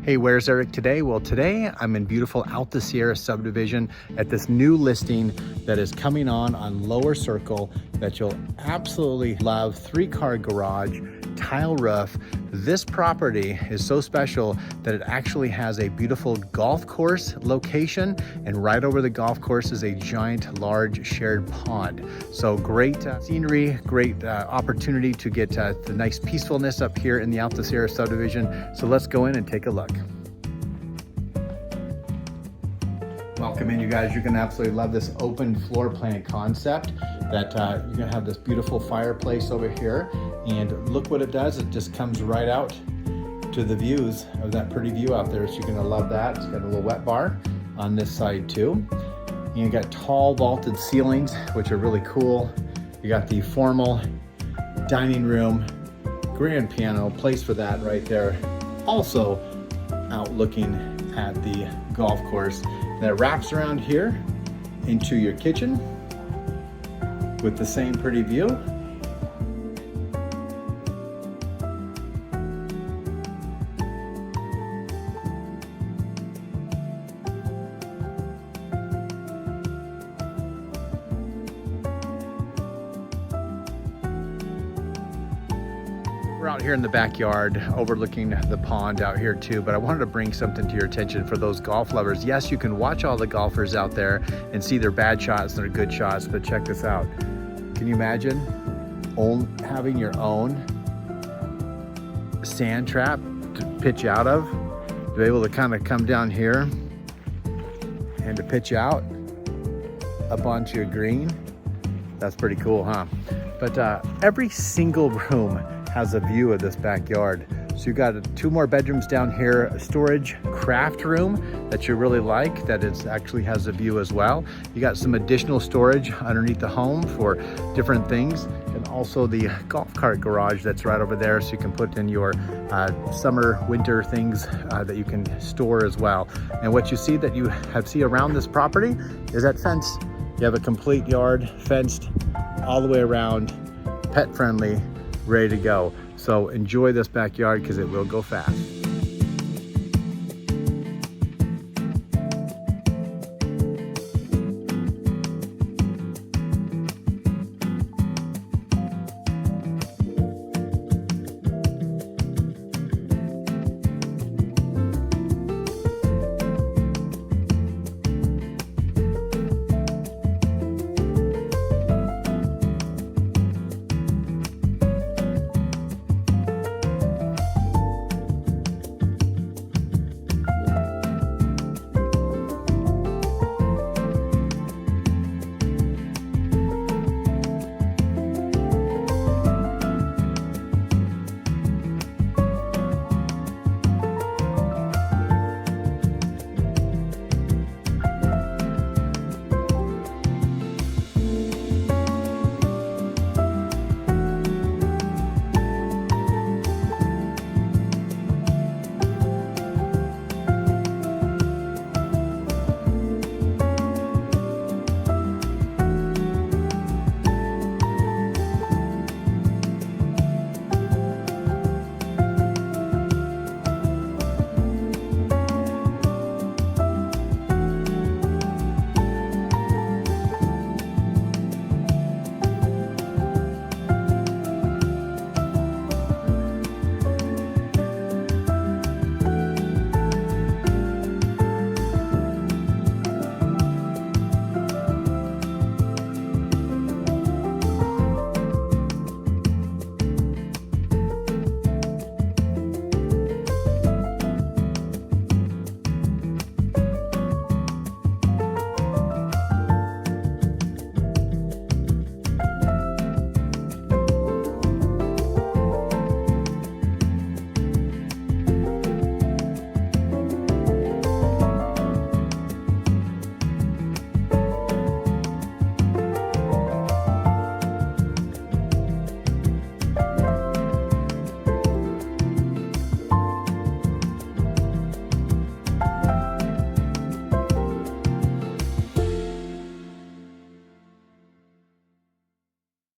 Hey, where's Eric today? Well, today I'm in beautiful Alta Sierra subdivision at this new listing that is coming on Lower Circle that you'll absolutely love. 3-car garage, tile roof. This property is so special that it actually has a beautiful golf course location, and right over the golf course is a giant, large shared pond. So great scenery, great opportunity to get the nice peacefulness up here in the Alta Sierra subdivision. So let's go in and take a look. Welcome in, you guys. You're gonna absolutely love this open floor plan concept that you're gonna have this beautiful fireplace over here. And look what it does. It just comes right out to the views of that pretty view out there. So you're gonna love that. It's got a little wet bar on this side too. And you got tall vaulted ceilings, which are really cool. You got the formal dining room, grand piano, place for that right there. Also out looking at the golf course. That wraps around here into your kitchen with the same pretty view. We're out here in the backyard overlooking the pond out here too, but I wanted to bring something to your attention for those golf lovers. Yes, you can watch all the golfers out there and see their bad shots and their good shots, but check this out. Can you imagine having your own sand trap to pitch out of? To be able to kind of come down here and to pitch out up onto your green. That's pretty cool, huh? But every single room has a view of this backyard. So you got 2 more bedrooms down here, a storage craft room that you really like, that it actually has a view as well. You got some additional storage underneath the home for different things, and also the golf cart garage that's right over there, so you can put in your summer, winter things that you can store as well. And what you see that you see around this property is that fence. You have a complete yard fenced all the way around, pet friendly, ready to go. So enjoy this backyard because it will go fast.